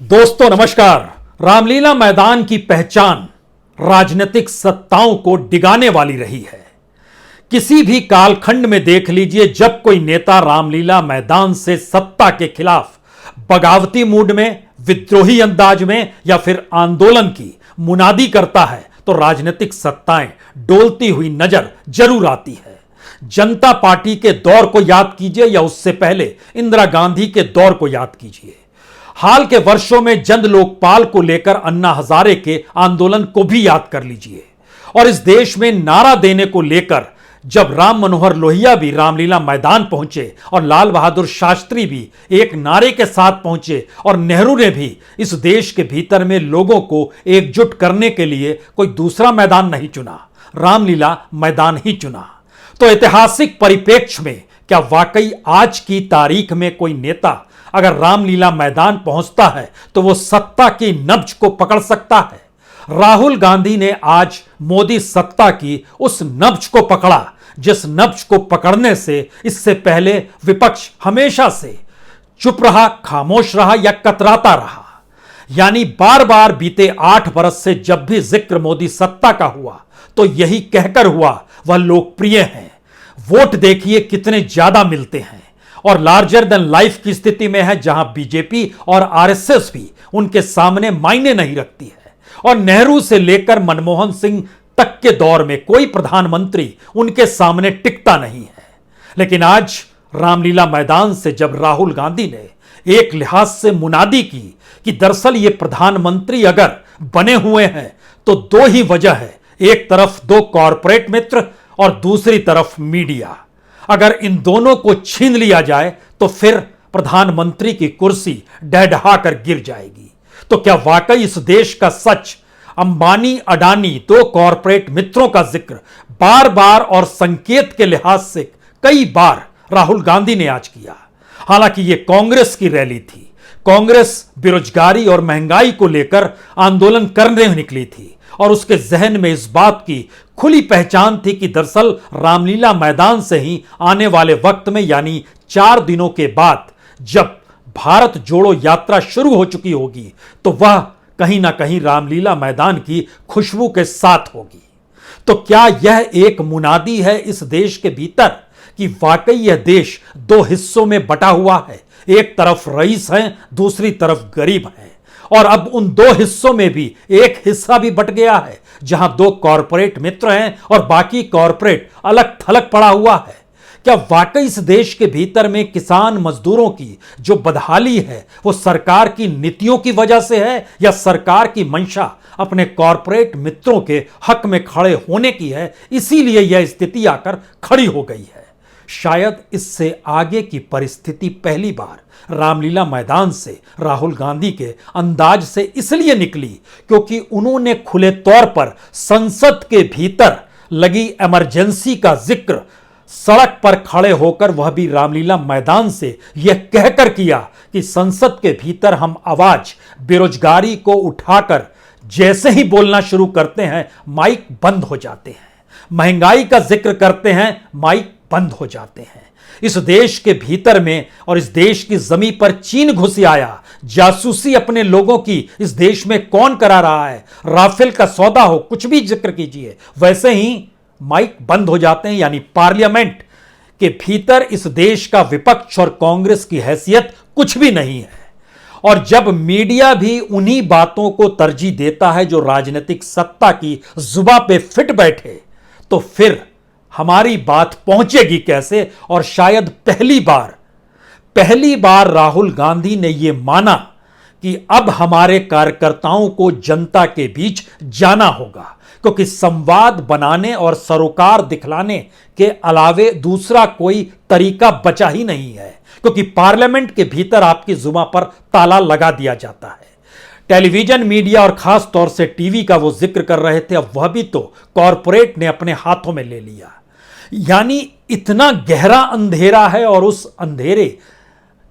दोस्तों नमस्कार। रामलीला मैदान की पहचान राजनीतिक सत्ताओं को डिगाने वाली रही है। किसी भी कालखंड में देख लीजिए, जब कोई नेता रामलीला मैदान से सत्ता के खिलाफ बगावती मूड में, विद्रोही अंदाज में या फिर आंदोलन की मुनादी करता है तो राजनीतिक सत्ताएं डोलती हुई नजर जरूर आती है। जनता पार्टी के दौर को याद कीजिए या उससे पहले इंदिरा गांधी के दौर को याद कीजिए। हाल के वर्षों में जन लोकपाल को लेकर अन्ना हजारे के आंदोलन को भी याद कर लीजिए। और इस देश में नारा देने को लेकर जब राम मनोहर लोहिया भी रामलीला मैदान पहुंचे और लाल बहादुर शास्त्री भी एक नारे के साथ पहुंचे और नेहरू ने भी इस देश के भीतर में लोगों को एकजुट करने के लिए कोई दूसरा मैदान नहीं चुना, रामलीला मैदान ही चुना। तो ऐतिहासिक परिप्रेक्ष्य में क्या वाकई आज की तारीख में कोई नेता अगर रामलीला मैदान पहुंचता है तो वो सत्ता की नब्ज को पकड़ सकता है? राहुल गांधी ने आज मोदी सत्ता की उस नब्ज को पकड़ा जिस नब्ज को पकड़ने से इससे पहले विपक्ष हमेशा से चुप रहा, खामोश रहा या कतराता रहा। यानी बार बार बीते 8 बरस से जब भी जिक्र मोदी सत्ता का हुआ तो यही कहकर हुआ वह लोकप्रिय हैं, वोट देखिए कितने ज्यादा मिलते हैं, और लार्जर देन लाइफ की स्थिति में है जहां बीजेपी और आरएसएस भी उनके सामने मायने नहीं रखती है। और नेहरू से लेकर मनमोहन सिंह तक के दौर में कोई प्रधानमंत्री उनके सामने टिकता नहीं है। लेकिन आज रामलीला मैदान से जब राहुल गांधी ने एक लिहाज से मुनादी की कि दरअसल ये प्रधानमंत्री अगर बने हुए हैं तो 2 ही वजह है, एक तरफ 2 कॉरपोरेट मित्र और दूसरी तरफ मीडिया। अगर इन दोनों को छीन लिया जाए तो फिर प्रधानमंत्री की कुर्सी डहडहा कर गिर जाएगी। तो क्या वाकई इस देश का सच अंबानी अडानी 2 कॉरपोरेट मित्रों का जिक्र बार बार और संकेत के लिहाज से कई बार राहुल गांधी ने आज किया। हालांकि यह कांग्रेस की रैली थी, कांग्रेस बेरोजगारी और महंगाई को लेकर आंदोलन करने निकली थी और उसके जहन में इस बात की खुली पहचान थी कि दरअसल रामलीला मैदान से ही आने वाले वक्त में यानी 4 दिनों के बाद जब भारत जोड़ो यात्रा शुरू हो चुकी होगी तो वह कहीं ना कहीं रामलीला मैदान की खुशबू के साथ होगी। तो क्या यह एक मुनादी है इस देश के भीतर कि वाकई यह देश 2 हिस्सों में बटा हुआ है, एक तरफ रईस हैं, दूसरी तरफ गरीब हैं, और अब उन 2 हिस्सों में भी एक हिस्सा भी बट गया है जहां 2 कॉरपोरेट मित्र हैं और बाकी कॉरपोरेट अलग थलग पड़ा हुआ है। क्या वाकई इस देश के भीतर में किसान मजदूरों की जो बदहाली है वो सरकार की नीतियों की वजह से है या सरकार की मंशा अपने कॉरपोरेट मित्रों के हक में खड़े होने की है, इसीलिए यह स्थिति आकर खड़ी हो गई है? शायद इससे आगे की परिस्थिति पहली बार रामलीला मैदान से राहुल गांधी के अंदाज से इसलिए निकली क्योंकि उन्होंने खुले तौर पर संसद के भीतर लगी इमरजेंसी का जिक्र सड़क पर खड़े होकर, वह भी रामलीला मैदान से यह कहकर किया कि संसद के भीतर हम आवाज बेरोजगारी को उठाकर जैसे ही बोलना शुरू करते हैं माइक बंद हो जाते हैं, महंगाई का जिक्र करते हैं माइक बंद हो जाते हैं। इस देश के भीतर में और इस देश की जमीन पर चीन घुस आया, जासूसी अपने लोगों की इस देश में कौन करा रहा है, राफेल का सौदा हो, कुछ भी जिक्र कीजिए, वैसे ही माइक बंद हो जाते हैं। यानी पार्लियामेंट के भीतर इस देश का विपक्ष और कांग्रेस की हैसियत कुछ भी नहीं है। और जब मीडिया भी उन्हीं बातों को तरजीह देता है जो राजनीतिक सत्ता की जुबान पे फिट बैठे, तो फिर हमारी बात पहुंचेगी कैसे? और शायद पहली बार राहुल गांधी ने यह माना कि अब हमारे कार्यकर्ताओं को जनता के बीच जाना होगा, क्योंकि संवाद बनाने और सरोकार दिखलाने के अलावे दूसरा कोई तरीका बचा ही नहीं है, क्योंकि पार्लियामेंट के भीतर आपकी जुबान पर ताला लगा दिया जाता है। टेलीविजन मीडिया और खास तौर से टीवी का वो जिक्र कर रहे थे, अब वह भी तो कॉरपोरेट ने अपने हाथों में ले लिया। यानी इतना गहरा अंधेरा है और उस अंधेरे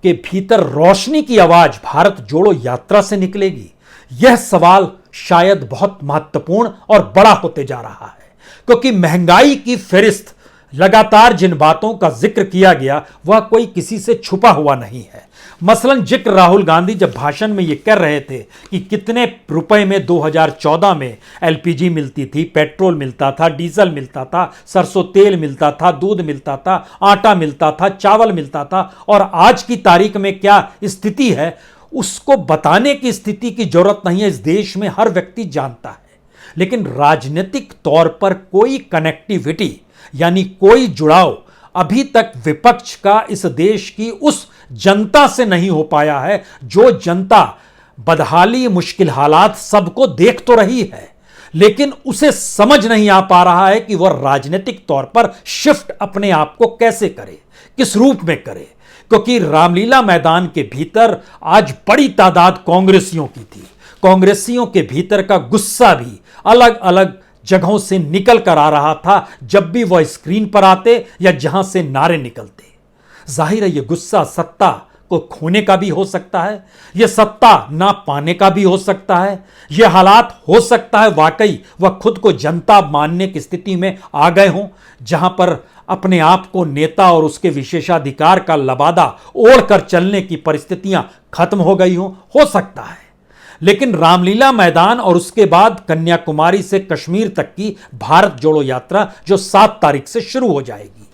के भीतर रोशनी की आवाज भारत जोड़ो यात्रा से निकलेगी, यह सवाल शायद बहुत महत्वपूर्ण और बड़ा होते जा रहा है, क्योंकि महंगाई की फेरिस्त लगातार जिन बातों का जिक्र किया गया वह कोई किसी से छुपा हुआ नहीं है। मसलन जिक्र राहुल गांधी जब भाषण में यह कर रहे थे कि कितने रुपए में 2014 में एलपीजी मिलती थी, पेट्रोल मिलता था, डीजल मिलता था, सरसों तेल मिलता था, दूध मिलता था, आटा मिलता था, चावल मिलता था, और आज की तारीख में क्या स्थिति है उसको बताने की स्थिति की जरूरत नहीं है। इस देश में हर व्यक्ति जानता है। लेकिन राजनीतिक तौर पर कोई कनेक्टिविटी यानी कोई जुड़ाव अभी तक विपक्ष का इस देश की उस जनता से नहीं हो पाया है जो जनता बदहाली, मुश्किल हालात सबको देख तो रही है, लेकिन उसे समझ नहीं आ पा रहा है कि वह राजनीतिक तौर पर शिफ्ट अपने आप को कैसे करे, किस रूप में करे। क्योंकि रामलीला मैदान के भीतर आज बड़ी तादाद कांग्रेसियों की थी। कांग्रेसियों के भीतर का गुस्सा भी अलग अलग जगहों से निकल कर आ रहा था जब भी वह स्क्रीन पर आते या जहां से नारे निकलते। जाहिर है यह गुस्सा सत्ता को खोने का भी हो सकता है, यह सत्ता ना पाने का भी हो सकता है, यह हालात हो सकता है वाकई वह खुद को जनता मानने की स्थिति में आ गए हों, जहां पर अपने आप को नेता और उसके विशेषाधिकार का लबादा ओढ़कर चलने की परिस्थितियां खत्म हो गई हों, हो सकता है। लेकिन रामलीला मैदान और उसके बाद कन्याकुमारी से कश्मीर तक की भारत जोड़ो यात्रा जो 7 तारीख से शुरू हो जाएगी,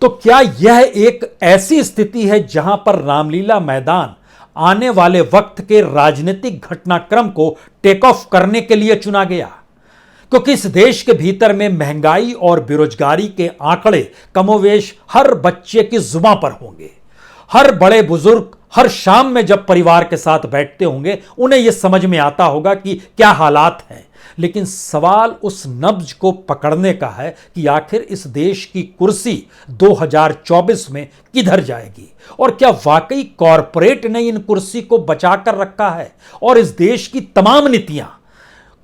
तो क्या यह एक ऐसी स्थिति है जहां पर रामलीला मैदान आने वाले वक्त के राजनीतिक घटनाक्रम को टेक ऑफ करने के लिए चुना गया? क्योंकि इस देश के भीतर में महंगाई और बेरोजगारी के आंकड़े कमोवेश हर बच्चे की जुबां पर होंगे। हर बड़े बुजुर्ग हर शाम में जब परिवार के साथ बैठते होंगे उन्हें यह समझ में आता होगा कि क्या हालात हैं। लेकिन सवाल उस नब्ज को पकड़ने का है कि आखिर इस देश की कुर्सी 2024 में किधर जाएगी, और क्या वाकई कॉरपोरेट ने इन कुर्सी को बचाकर रखा है, और इस देश की तमाम नीतियां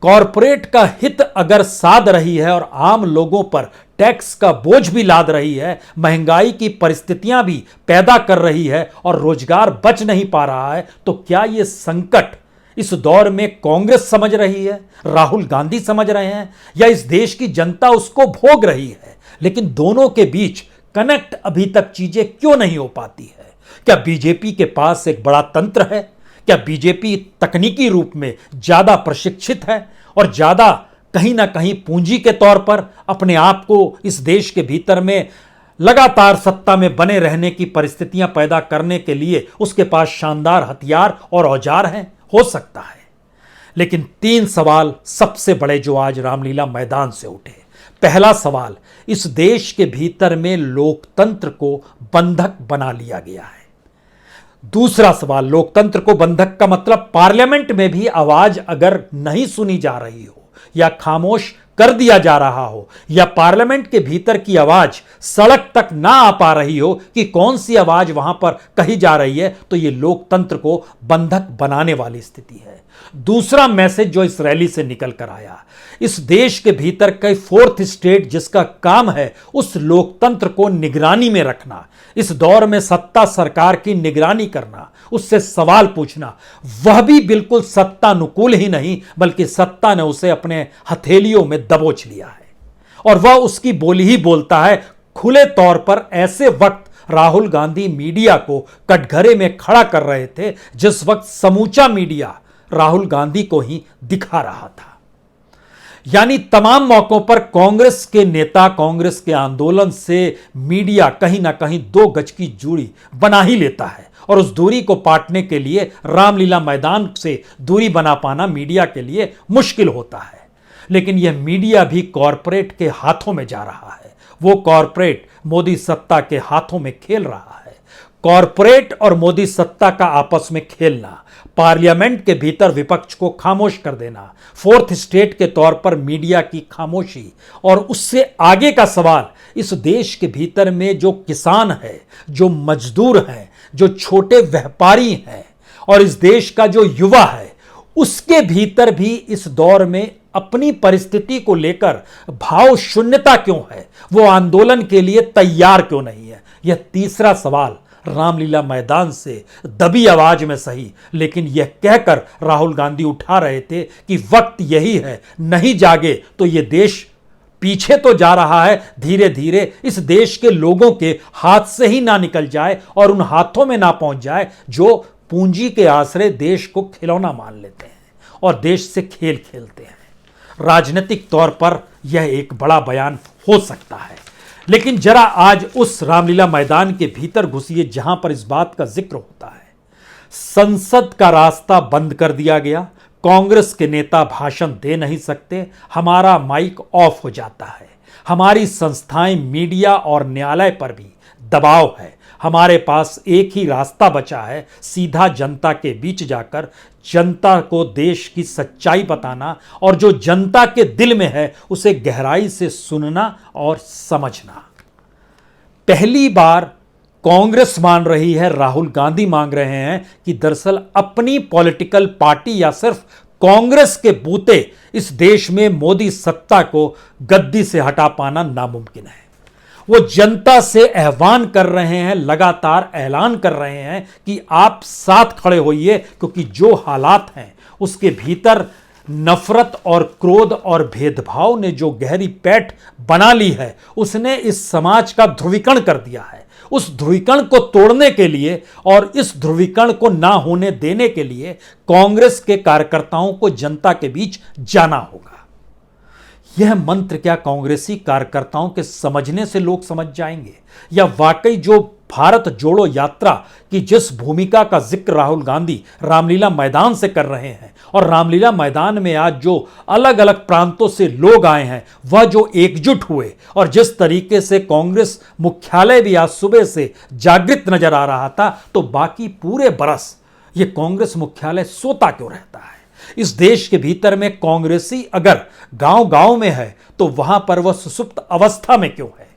कॉरपोरेट का हित अगर साध रही है और आम लोगों पर टैक्स का बोझ भी लाद रही है, महंगाई की परिस्थितियां भी पैदा कर रही है और रोजगार बच नहीं पा रहा है, तो क्या यह संकट इस दौर में कांग्रेस समझ रही है, राहुल गांधी समझ रहे हैं, या इस देश की जनता उसको भोग रही है? लेकिन दोनों के बीच कनेक्ट अभी तक चीजें क्यों नहीं हो पाती है? क्या बीजेपी के पास एक बड़ा तंत्र है? क्या बीजेपी तकनीकी रूप में ज्यादा प्रशिक्षित है और ज्यादा कहीं ना कहीं पूंजी के तौर पर अपने आप को इस देश के भीतर में लगातार सत्ता में बने रहने की परिस्थितियां पैदा करने के लिए उसके पास शानदार हथियार और औजार हैं? हो सकता है। लेकिन 3 सवाल सबसे बड़े जो आज रामलीला मैदान से उठे। पहला सवाल, इस देश के भीतर में लोकतंत्र को बंधक बना लिया गया है। दूसरा सवाल, लोकतंत्र को बंधक का मतलब पार्लियामेंट में भी आवाज अगर नहीं सुनी जा रही हो या खामोश कर दिया जा रहा हो, या पार्लियामेंट के भीतर की आवाज सड़क तक ना आ पा रही हो कि कौन सी आवाज वहां पर कही जा रही है, तो यह लोकतंत्र को बंधक बनाने वाली स्थिति है। दूसरा मैसेज जो इस रैली से निकल कर आया, इस देश के भीतर कई 4th स्टेट जिसका काम है उस लोकतंत्र को निगरानी में रखना, इस दौर में सत्ता सरकार की निगरानी करना, उससे सवाल पूछना, वह भी बिल्कुल सत्तानुकूल ही नहीं बल्कि सत्ता ने उसे अपने हथेलियों में दबोच लिया है और वह उसकी बोली ही बोलता है। खुले तौर पर ऐसे वक्त राहुल गांधी मीडिया को कटघरे में खड़ा कर रहे थे जिस वक्त समूचा मीडिया राहुल गांधी को ही दिखा रहा था। यानी तमाम मौकों पर कांग्रेस के नेता, कांग्रेस के आंदोलन से मीडिया कहीं ना कहीं 2 गज की दूरी बना ही लेता है, और उस दूरी को पाटने के लिए रामलीला मैदान से दूरी बना पाना मीडिया के लिए मुश्किल होता है। लेकिन यह मीडिया भी कॉरपोरेट के हाथों में जा रहा है। वो कॉरपोरेट मोदी सत्ता के हाथों में खेल रहा है। कॉरपोरेट और मोदी सत्ता का आपस में खेलना, पार्लियामेंट के भीतर विपक्ष को खामोश कर देना, 4th स्टेट के तौर पर मीडिया की खामोशी, और उससे आगे का सवाल, इस देश के भीतर में जो किसान है, जो मजदूर हैं, जो छोटे व्यापारी हैं, और इस देश का जो युवा है, उसके भीतर भी इस दौर में अपनी परिस्थिति को लेकर भाव शून्यता क्यों है? वो आंदोलन के लिए तैयार क्यों नहीं है? यह तीसरा सवाल रामलीला मैदान से दबी आवाज में सही, लेकिन यह कहकर राहुल गांधी उठा रहे थे कि वक्त यही है, नहीं जागे तो यह देश पीछे तो जा रहा है, धीरे धीरे इस देश के लोगों के हाथ से ही ना निकल जाए और उन हाथों में ना पहुंच जाए जो पूंजी के आश्रय देश को खिलौना मान लेते हैं और देश से खेल खेलते हैं। राजनीतिक तौर पर यह एक बड़ा बयान हो सकता है, लेकिन जरा आज उस रामलीला मैदान के भीतर घुसिए जहां पर इस बात का जिक्र होता है। संसद का रास्ता बंद कर दिया गया, कांग्रेस के नेता भाषण दे नहीं सकते, हमारा माइक ऑफ हो जाता है, हमारी संस्थाएं, मीडिया और न्यायालय पर भी दबाव है, हमारे पास एक ही रास्ता बचा है, सीधा जनता के बीच जाकर जनता को देश की सच्चाई बताना और जो जनता के दिल में है उसे गहराई से सुनना और समझना। पहली बार कांग्रेस मान रही है, राहुल गांधी मांग रहे हैं कि दरअसल अपनी पॉलिटिकल पार्टी या सिर्फ कांग्रेस के बूते इस देश में मोदी सत्ता को गद्दी से हटा पाना नामुमकिन है। वो जनता से आह्वान कर रहे हैं, लगातार ऐलान कर रहे हैं कि आप साथ खड़े होइए, क्योंकि जो हालात हैं उसके भीतर नफरत और क्रोध और भेदभाव ने जो गहरी पैठ बना ली है उसने इस समाज का ध्रुवीकरण कर दिया है। उस ध्रुवीकरण को तोड़ने के लिए और इस ध्रुवीकरण को ना होने देने के लिए कांग्रेस के कार्यकर्ताओं को जनता के बीच जाना होगा। यह मंत्र क्या कांग्रेसी कार्यकर्ताओं के समझने से लोग समझ जाएंगे, या वाकई जो भारत जोड़ो यात्रा की जिस भूमिका का जिक्र राहुल गांधी रामलीला मैदान से कर रहे हैं और रामलीला मैदान में आज जो अलग अलग प्रांतों से लोग आए हैं, वह जो एकजुट हुए और जिस तरीके से कांग्रेस मुख्यालय भी आज सुबह से जागृत नजर आ रहा था, तो बाकी पूरे बरस ये कांग्रेस मुख्यालय सोता क्यों रहता है? इस देश के भीतर में कांग्रेसी अगर गांव गांव में है तो वहां पर वह सुसुप्त अवस्था में क्यों है?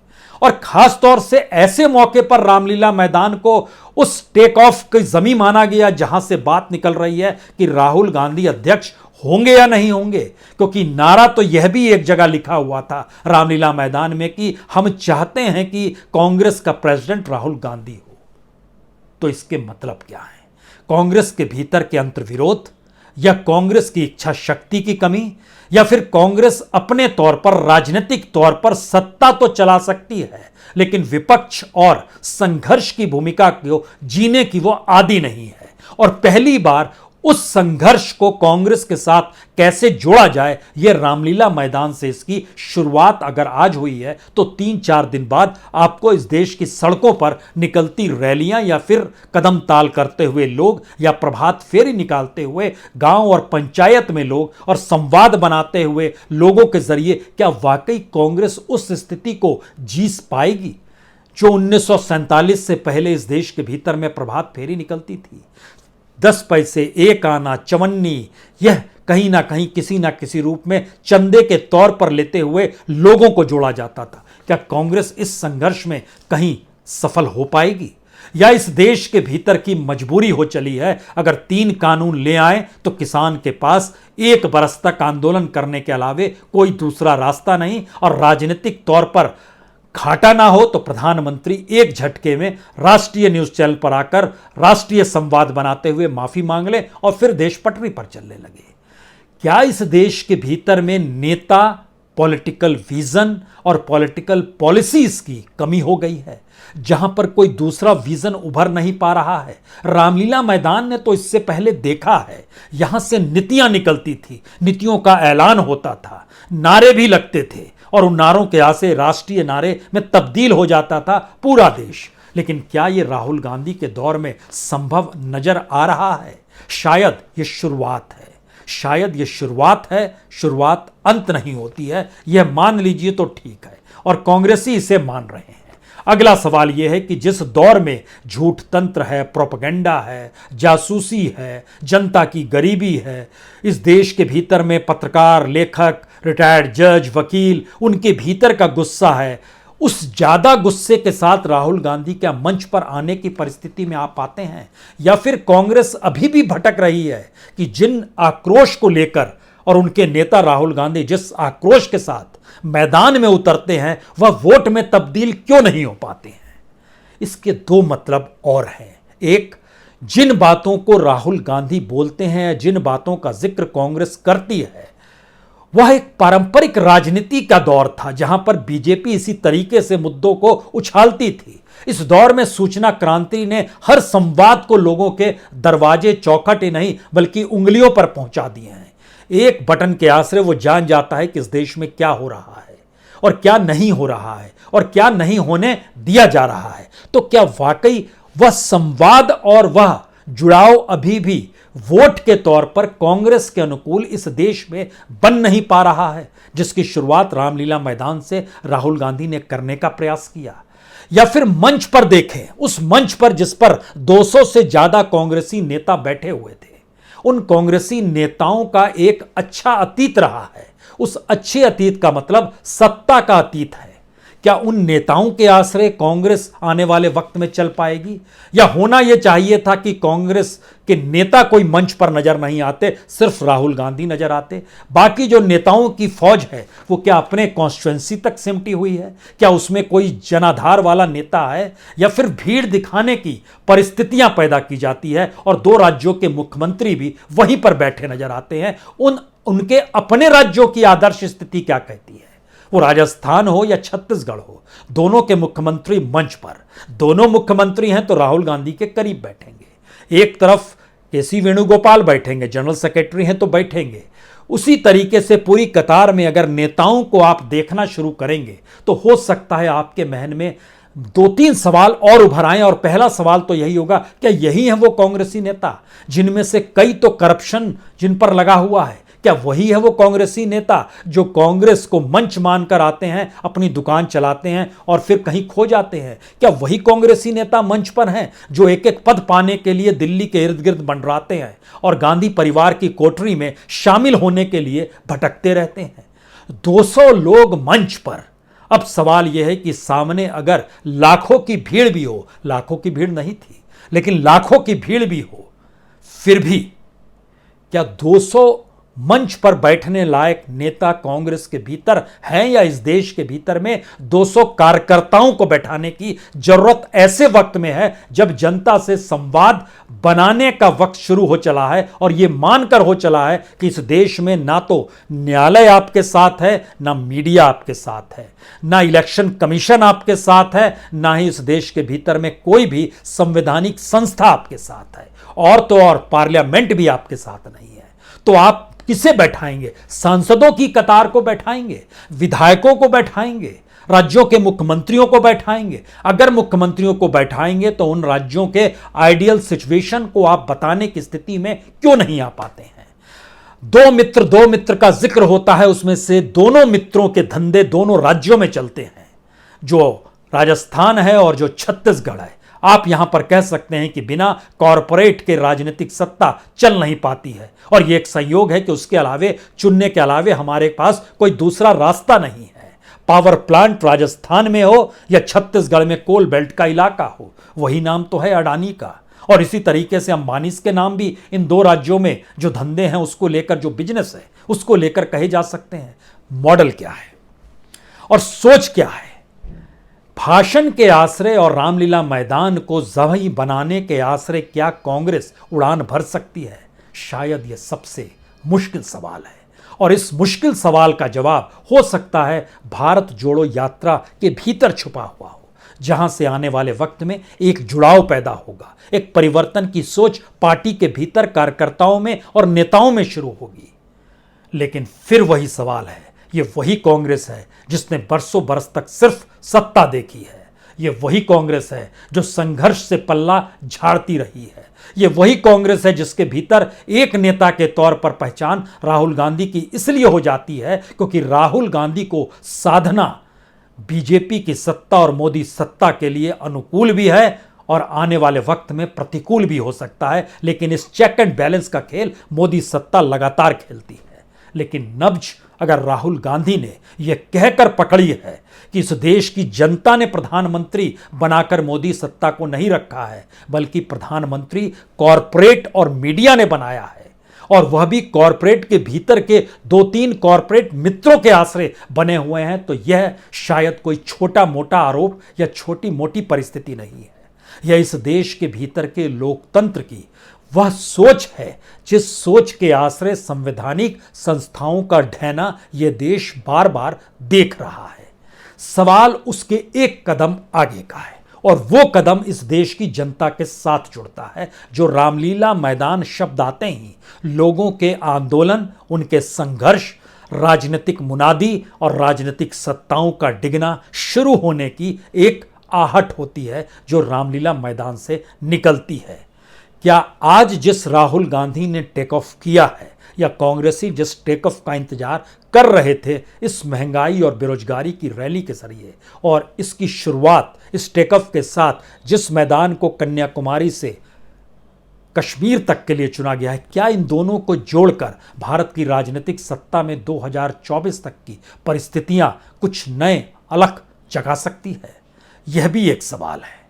और खास तौर से ऐसे मौके पर रामलीला मैदान को उस टेक ऑफ की जमीन माना गया जहां से बात निकल रही है कि राहुल गांधी अध्यक्ष होंगे या नहीं होंगे, क्योंकि नारा तो यह भी एक जगह लिखा हुआ था रामलीला मैदान में कि हम चाहते हैं कि कांग्रेस का प्रेसिडेंट राहुल गांधी हो। तो इसके मतलब क्या है? कांग्रेस के भीतर के अंतर्विरोध, या कांग्रेस की इच्छा शक्ति की कमी, या फिर कांग्रेस अपने तौर पर राजनीतिक तौर पर सत्ता तो चला सकती है लेकिन विपक्ष और संघर्ष की भूमिका को जीने की वो आदी नहीं है। और पहली बार उस संघर्ष को कांग्रेस के साथ कैसे जोड़ा जाए, यह रामलीला मैदान से इसकी शुरुआत अगर आज हुई है तो 3-4 दिन बाद आपको इस देश की सड़कों पर निकलती रैलियां या फिर कदम ताल करते हुए लोग या प्रभात फेरी निकालते हुए गांव और पंचायत में लोग और संवाद बनाते हुए लोगों के जरिए क्या वाकई कांग्रेस उस स्थिति को जीत पाएगी जो 1947 से पहले इस देश के भीतर में प्रभात फेरी निकलती थी? 10 पैसे, एक आना, चवन्नी, यह कहीं ना कहीं किसी ना किसी रूप में चंदे के तौर पर लेते हुए लोगों को जोड़ा जाता था। क्या कांग्रेस इस संघर्ष में कहीं सफल हो पाएगी, या इस देश के भीतर की मजबूरी हो चली है अगर 3 कानून ले आए तो किसान के पास 1 बरस तक आंदोलन करने के अलावे कोई दूसरा रास्ता नहीं, और राजनीतिक तौर पर घाटा ना हो तो प्रधानमंत्री एक झटके में राष्ट्रीय न्यूज चैनल पर आकर राष्ट्रीय संवाद बनाते हुए माफी मांग ले और फिर देश पटरी पर चलने लगे? क्या इस देश के भीतर में नेता, पॉलिटिकल विजन और पॉलिटिकल पॉलिसीज की कमी हो गई है, जहां पर कोई दूसरा विजन उभर नहीं पा रहा है? रामलीला मैदान ने तो इससे पहले देखा है, यहां से नीतियां निकलती थी, नीतियों का ऐलान होता था, नारे भी लगते थे और उन नारों के आसे राष्ट्रीय नारे में तब्दील हो जाता था पूरा देश। लेकिन क्या यह राहुल गांधी के दौर में संभव नजर आ रहा है? शायद ये शुरुआत है, शायद ये शुरुआत है, शुरुआत अंत नहीं होती है, यह मान लीजिए तो ठीक है, और कांग्रेसी इसे मान रहे हैं। अगला सवाल यह है कि जिस दौर में झूठ तंत्र है, प्रोपेगेंडा है, जासूसी है, जनता की गरीबी है, इस देश के भीतर में पत्रकार, लेखक, रिटायर्ड जज, वकील, उनके भीतर का गुस्सा है, उस ज्यादा गुस्से के साथ राहुल गांधी क्या मंच पर आने की परिस्थिति में आ पाते हैं, या फिर कांग्रेस अभी भी भटक रही है कि जिन आक्रोश को लेकर और उनके नेता राहुल गांधी जिस आक्रोश के साथ मैदान में उतरते हैं वह वोट में तब्दील क्यों नहीं हो पाते हैं? इसके 2 मतलब और हैं। एक, जिन बातों को राहुल गांधी बोलते हैं, जिन बातों का जिक्र कांग्रेस करती है, वह एक पारंपरिक राजनीति का दौर था जहां पर बीजेपी इसी तरीके से मुद्दों को उछालती थी। इस दौर में सूचना क्रांति ने हर संवाद को लोगों के दरवाजे चौखट ही नहीं बल्कि उंगलियों पर पहुंचा दिए हैं। एक बटन के आश्रय वो जान जाता है कि इस देश में क्या हो रहा है और क्या नहीं हो रहा है और क्या नहीं होने दिया जा रहा है। तो क्या वाकई वह संवाद और वह जुड़ाव अभी भी वोट के तौर पर कांग्रेस के अनुकूल इस देश में बन नहीं पा रहा है, जिसकी शुरुआत रामलीला मैदान से राहुल गांधी ने करने का प्रयास किया? या फिर मंच पर देखें, उस मंच पर जिस पर 200 से ज्यादा कांग्रेसी नेता बैठे हुए थे, उन कांग्रेसी नेताओं का एक अच्छा अतीत रहा है। उस अच्छे अतीत का मतलब सत्ता का अतीत है। क्या उन नेताओं के आश्रय कांग्रेस आने वाले वक्त में चल पाएगी? या होना यह चाहिए था कि कांग्रेस के नेता कोई मंच पर नजर नहीं आते, सिर्फ राहुल गांधी नजर आते? बाकी जो नेताओं की फौज है वो क्या अपने कॉन्स्टिट्यूएंसी तक सिमटी हुई है? क्या उसमें कोई जनाधार वाला नेता है? या फिर भीड़ दिखाने की परिस्थितियां पैदा की जाती है और दो राज्यों के मुख्यमंत्री भी वहीं पर बैठे नजर आते हैं? उनके अपने राज्यों की आदर्श स्थिति क्या कहती है? वो राजस्थान हो या छत्तीसगढ़ हो, दोनों के मुख्यमंत्री मंच पर, दोनों मुख्यमंत्री हैं तो राहुल गांधी के करीब बैठेंगे। एक तरफ केसी वेणुगोपाल बैठेंगे, जनरल सेक्रेटरी हैं तो बैठेंगे। उसी तरीके से पूरी कतार में अगर नेताओं को आप देखना शुरू करेंगे तो हो सकता है आपके महन में 2-3 सवाल और उभर आए। और पहला सवाल तो यही होगा, क्या यही है वो कांग्रेसी नेता जिनमें से कई तो करप्शन जिन पर लगा हुआ है? क्या वही है वो कांग्रेसी नेता जो कांग्रेस को मंच मानकर आते हैं, अपनी दुकान चलाते हैं और फिर कहीं खो जाते हैं? क्या वही कांग्रेसी नेता मंच पर हैं जो एक एक पद पाने के लिए दिल्ली के इर्द गिर्द मंडराते हैं और गांधी परिवार की कोठरी में शामिल होने के लिए भटकते रहते हैं? 200 लोग मंच पर। अब सवाल यह है कि सामने अगर लाखों की भीड़ भी हो, लाखों की भीड़ नहीं थी लेकिन लाखों की भीड़ भी हो, फिर भी क्या 200 मंच पर बैठने लायक नेता कांग्रेस के भीतर हैं? या इस देश के भीतर में 200 कार्यकर्ताओं को बैठाने की जरूरत ऐसे वक्त में है जब जनता से संवाद बनाने का वक्त शुरू हो चला है और यह मानकर हो चला है कि इस देश में ना तो न्यायालय आपके साथ है, ना मीडिया आपके साथ है, ना इलेक्शन कमीशन आपके साथ है, ना ही इस देश के भीतर में कोई भी संवैधानिक संस्था आपके साथ है, और तो और पार्लियामेंट भी आपके साथ नहीं है। तो आप किसे बैठाएंगे? सांसदों की कतार को बैठाएंगे, विधायकों को बैठाएंगे, राज्यों के मुख्यमंत्रियों को बैठाएंगे? अगर मुख्यमंत्रियों को बैठाएंगे तो उन राज्यों के आइडियल सिचुएशन को आप बताने की स्थिति में क्यों नहीं आ पाते हैं? दो मित्र का जिक्र होता है, उसमें से दोनों मित्रों के धंधे दोनों राज्यों में चलते हैं, जो राजस्थान है और जो छत्तीसगढ़ है। आप यहां पर कह सकते हैं कि बिना कॉरपोरेट के राजनीतिक सत्ता चल नहीं पाती है और यह एक संयोग है कि उसके अलावे चुनने के अलावे हमारे पास कोई दूसरा रास्ता नहीं है। पावर प्लांट राजस्थान में हो या छत्तीसगढ़ में कोल बेल्ट का इलाका हो, वही नाम तो है अडानी का। और इसी तरीके से अंबानी के नाम भी इन दो राज्यों में जो धंधे हैं उसको लेकर, जो बिजनेस है उसको लेकर कहे जा सकते हैं। मॉडल क्या है और सोच क्या है? भाषण के आश्रय और रामलीला मैदान को जवाई बनाने के आश्रय क्या कांग्रेस उड़ान भर सकती है? शायद यह सबसे मुश्किल सवाल है और इस मुश्किल सवाल का जवाब हो सकता है भारत जोड़ो यात्रा के भीतर छुपा हुआ हो, जहां से आने वाले वक्त में एक जुड़ाव पैदा होगा, एक परिवर्तन की सोच पार्टी के भीतर कार्यकर्ताओं में और नेताओं में शुरू होगी। लेकिन फिर वही सवाल है, ये वही कांग्रेस है जिसने बरसों बरस तक सिर्फ सत्ता देखी है। ये वही कांग्रेस है जो संघर्ष से पल्ला झाड़ती रही है। ये वही कांग्रेस है जिसके भीतर एक नेता के तौर पर पहचान राहुल गांधी की इसलिए हो जाती है क्योंकि राहुल गांधी को साधना बीजेपी की सत्ता और मोदी सत्ता के लिए अनुकूल भी है और आने वाले वक्त में प्रतिकूल भी हो सकता है। लेकिन इस चेक एंड बैलेंस का खेल मोदी सत्ता लगातार खेलती है। लेकिन नब्ज अगर राहुल गांधी ने यह कहकर पकड़ी है कि इस देश की जनता ने प्रधानमंत्री बनाकर मोदी सत्ता को नहीं रखा है, बल्कि प्रधानमंत्री कॉरपोरेट और मीडिया ने बनाया है, और वह भी कॉरपोरेट के भीतर के 2-3 कॉरपोरेट मित्रों के आश्रय बने हुए हैं, तो यह शायद कोई छोटा मोटा आरोप या छोटी मोटी परिस्थिति नहीं है। यह इस देश के भीतर के लोकतंत्र की वह सोच है जिस सोच के आश्रय संवैधानिक संस्थाओं का ढहना यह देश बार बार देख रहा है। सवाल उसके एक कदम आगे का है और वो कदम इस देश की जनता के साथ जुड़ता है, जो रामलीला मैदान शब्द आते ही लोगों के आंदोलन, उनके संघर्ष, राजनीतिक मुनादी और राजनीतिक सत्ताओं का डिगना शुरू होने की एक आहट होती है जो रामलीला मैदान से निकलती है। क्या आज जिस राहुल गांधी ने टेक ऑफ किया है या कांग्रेसी जिस टेक ऑफ का इंतजार कर रहे थे इस महंगाई और बेरोजगारी की रैली के जरिए, और इसकी शुरुआत इस टेक ऑफ के साथ जिस मैदान को कन्याकुमारी से कश्मीर तक के लिए चुना गया है, क्या इन दोनों को जोड़कर भारत की राजनीतिक सत्ता में 2024 तक की परिस्थितियां कुछ नए अलग जगा सकती है? यह भी एक सवाल है।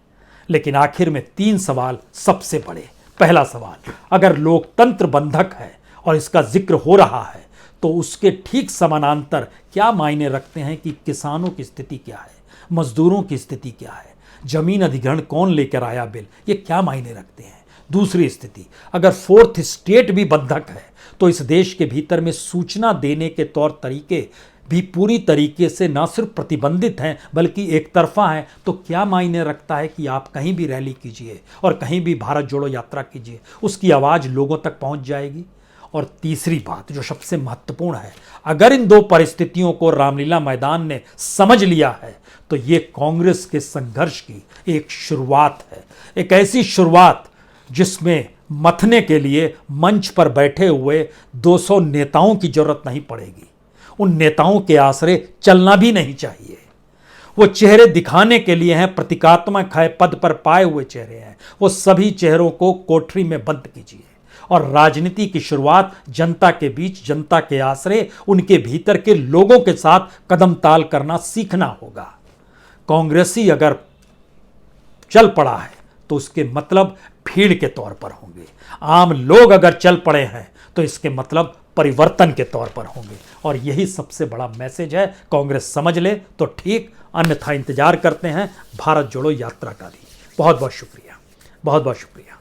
लेकिन आखिर में 3 सवाल सबसे बड़े। पहला सवाल, अगर लोकतंत्र बंधक है और इसका जिक्र हो रहा है तो उसके ठीक समानांतर क्या मायने रखते हैं कि किसानों की स्थिति क्या है, मजदूरों की स्थिति क्या है, जमीन अधिग्रहण कौन लेकर आया बिल, ये क्या मायने रखते हैं? दूसरी स्थिति, अगर 4th स्टेट भी बंधक है तो इस देश के भीतर में सूचना देने के तौर तरीके भी पूरी तरीके से न सिर्फ प्रतिबंधित हैं बल्कि एक तरफा हैं, तो क्या मायने रखता है कि आप कहीं भी रैली कीजिए और कहीं भी भारत जोड़ो यात्रा कीजिए, उसकी आवाज़ लोगों तक पहुंच जाएगी? और तीसरी बात जो सबसे महत्वपूर्ण है, अगर इन 2 परिस्थितियों को रामलीला मैदान ने समझ लिया है तो ये कांग्रेस के संघर्ष की एक शुरुआत है, एक ऐसी शुरुआत जिसमें मथने के लिए मंच पर बैठे हुए 200 नेताओं की जरूरत नहीं पड़ेगी। उन नेताओं के आसरे चलना भी नहीं चाहिए। वो चेहरे दिखाने के लिए हैं, प्रतीकात्मक है, पद पर पाए हुए चेहरे हैं। वो सभी चेहरों को कोठरी में बंद कीजिए और राजनीति की शुरुआत जनता के बीच, जनता के आसरे, उनके भीतर के लोगों के साथ कदम ताल करना सीखना होगा। कांग्रेसी अगर चल पड़ा है तो उसके मतलब भीड़ के तौर पर होंगे। आम लोग अगर चल पड़े हैं तो इसके मतलब परिवर्तन के तौर पर होंगे। और यही सबसे बड़ा मैसेज है। कांग्रेस समझ ले तो ठीक, अन्यथा इंतजार करते हैं भारत जोड़ो यात्रा का भी। बहुत बहुत शुक्रिया, बहुत बहुत शुक्रिया।